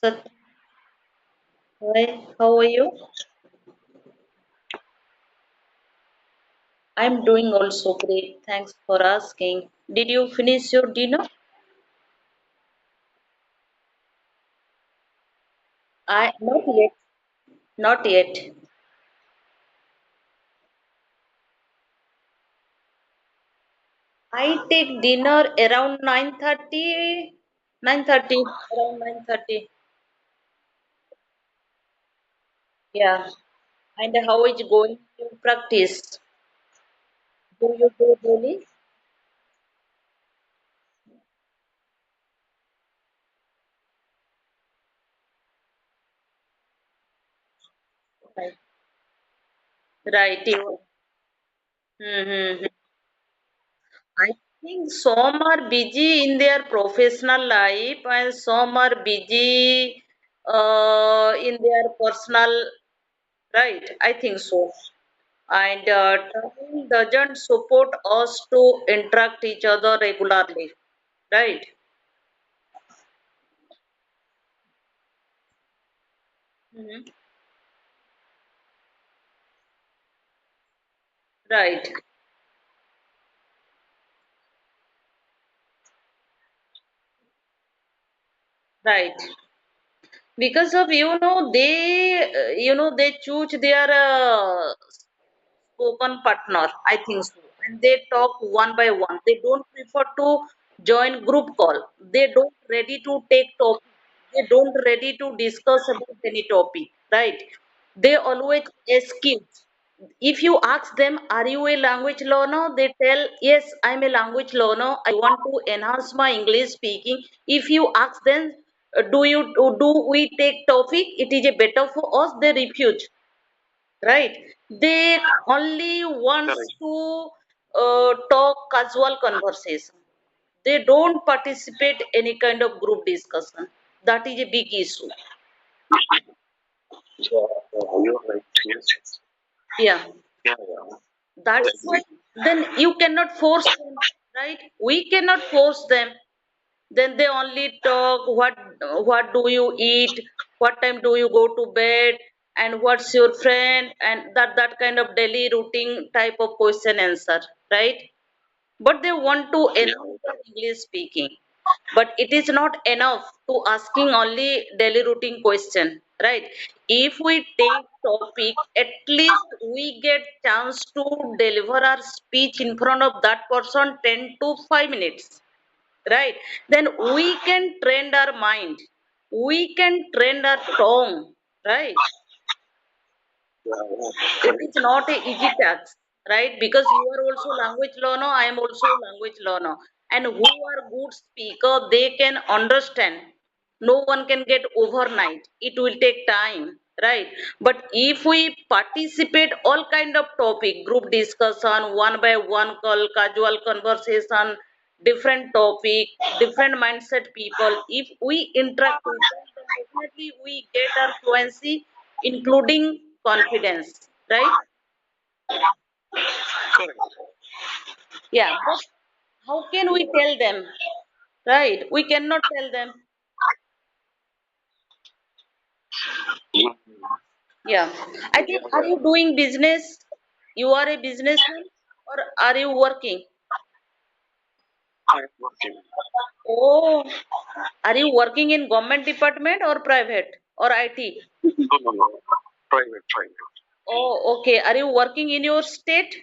Sat, hi, how are you? I'm doing also great. Thanks for asking. Did you finish your dinner? I not yet. Not yet. I take dinner around 9:30. 9:30. Around 9:30. Yeah. And how is going to practice? Do you do daily? Right. Right. Mm-hmm. I think some are busy in their professional life and some are busy in their personal, right? I think so. And travel doesn't support us to interact each other regularly, right? Mhm. Right, right. Because of they choose their spoken partner, I think so. And they talk one by one. They don't prefer to join group call. They don't ready to take topic. They don't ready to discuss about any topic, right? They always excuse. If you ask them, are you a language learner? They tell, yes, I'm a language learner. I want to enhance my English speaking. If you ask them, do we take topic? It is a better for us. They refuse, right? They only wants to talk casual conversation. They don't participate any kind of group discussion. That is a big issue. You're right. Yes. Yeah, that's why then you cannot force them, right? We cannot force them. Then they only talk what do you eat, what time do you go to bed, and what's your friend, and that kind of daily routine type of question answer, right? But they want to enhance their English speaking. But it is not enough to asking only daily routine question, right? If we take topic, at least we get chance to deliver our speech in front of that person 10 to 5 minutes, right? Then we can train our mind, we can train our tongue, right? It is not a easy task, right? Because you are also language learner, I am also language learner, and who are good speaker, they can understand. No one can get overnight, it will take time, right? But if we participate all kind of topic, group discussion, one by one call, casual conversation, different topic, different mindset people, if we interact with them, then definitely we get our fluency, including confidence, right? Yeah, but how can we tell them, right? We cannot tell them. Yeah, I think, are you doing business? You are a businessman or are you working? Oh, are you working in government department or private or IT? Oh, okay. Are you working in your state?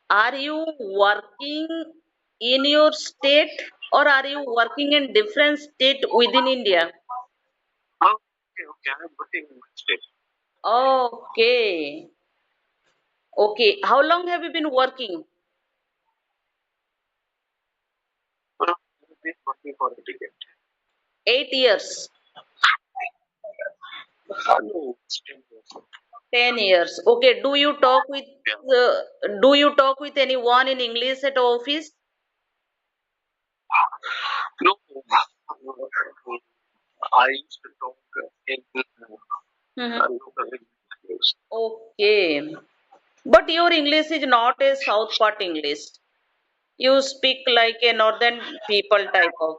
Are you working in your state or are you working in different state within India? Okay. Okay. How long have you been working? 8 years. 10 years. Okay. Do you talk with anyone in English at office? Mhm. Okay. But your English is not a South part English. you speak like a northern people type of.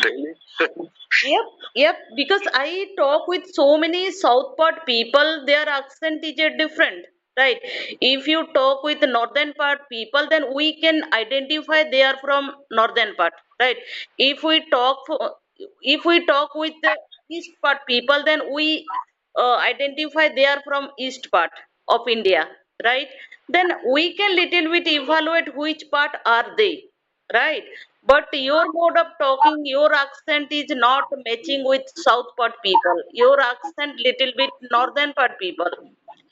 Really? Yep, yep. Because I talk with so many South part people, their accent is a different, right? If you talk with northern part people, then we can identify they are from northern part, right? If we talk if we talk with the east part people, then we identify they are from east part of India, right? Then we can little bit evaluate which part are they, right? But your mode of talking, your accent is not matching with South part people. Your accent little bit northern part people,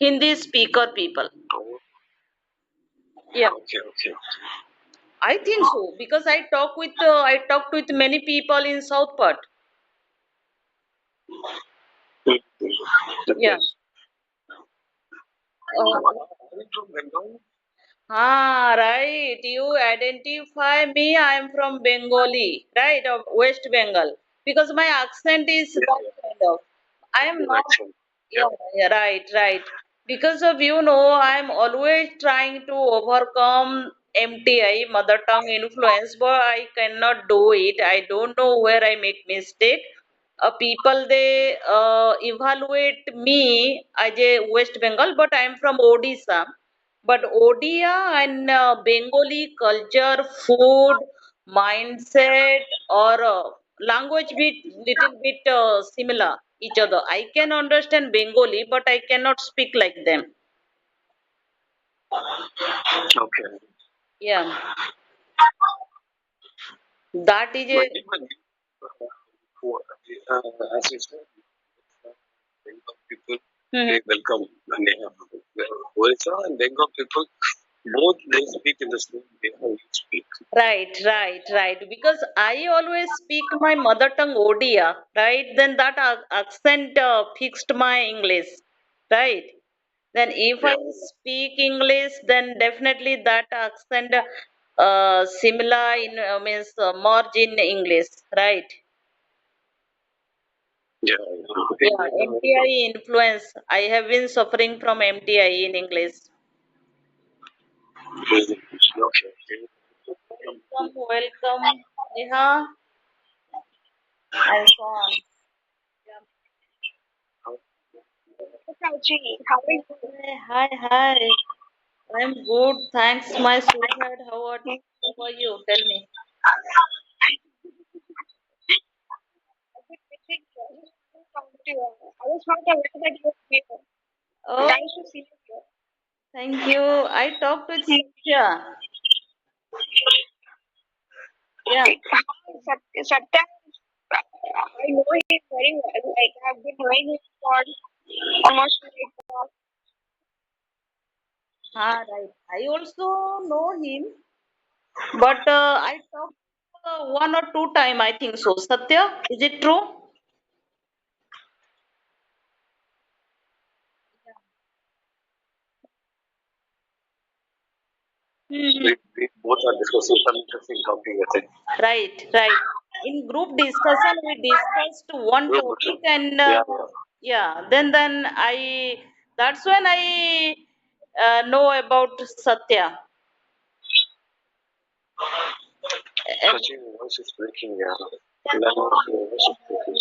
Hindi speaker people. Oh, Yeah, okay, okay. I think so because I talked with many people in South part. Yeah. Okay. Uh, Are you from Bengal? Ah, right. You identify me. I am from Bengali, right? Of West Bengal. Because my accent is Yeah, that yeah. kind of. I am Your not. accent. Yeah. Yeah, yeah, right, right. Because of I am always trying to overcome MTI, mother tongue influence, but I cannot do it. I don't know where I make mistake. People they evaluate me as a West Bengal, but I am from Odisha. But Odia and Bengali culture, food, mindset, or language bit little bit similar each other. I can understand Bengali, but I cannot speak like them. Okay. Yeah, that is But a even who, as you said, Bengal people, Mhm. they welcome when they have Orissa and Bengal people, both they speak in the same way how you speak. Right, right, right. Because I always speak my mother tongue Odia, right? Then that accent fixed my English, right? Then if I Yeah. speak English, then definitely that accent similar in means merge in English, right? Yeah. In Yeah, Bengal, MTI influence. I have been suffering from MTI in English. okay. Okay. Welcome, welcome, Neha, and so on. Yeah. Prachi, how are you? Hi, hi. I'm good. Thanks, my sweetheart. How are you? Tell me. I was not aware that you were here. Oh, Nice to see you here. thank you. I talked with Satya. Yeah. Satya, I know him very well. Like, I've been knowing him for almost like, Right. I also know him, but I talked one or two time. I think so. Satya, is it true? Hmm. we both are discussing some interesting topic, I think. Right, right. In group discussion, we discussed one Group topic, discussion. and Yeah, yeah. yeah, then I that's when I know about Satya. And Prachi, your voice is breaking. Yeah. Your voice is breaking.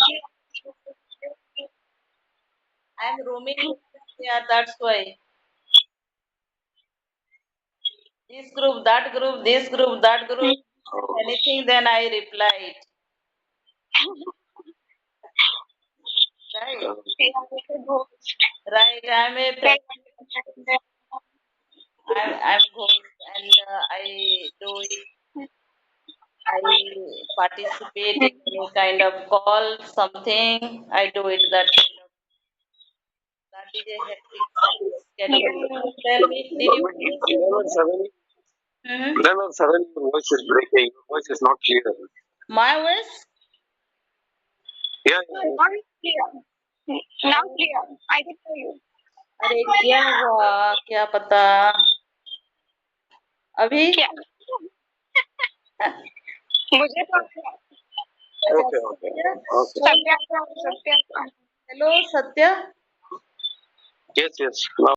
I'm roaming. Yeah, that's why. This group, that group, this group, that group. Oh, Anything, then I replied. Right, right. I'm ghost, and I do it. I participate in any kind of call, something. I do it. That is a hectic schedule. Tell me, did you finish your Level dinner? 7, Mm-hmm. level 7, your voice is breaking. Your voice is not clear. My voice? Yeah, yeah. Not clear. Now clear. I can hear you. अरे क्या हुआ क्या पता अभी क्या मुझे तो Okay, okay. Okay. Satya, Satya. Hello Satya Yes, yes. Now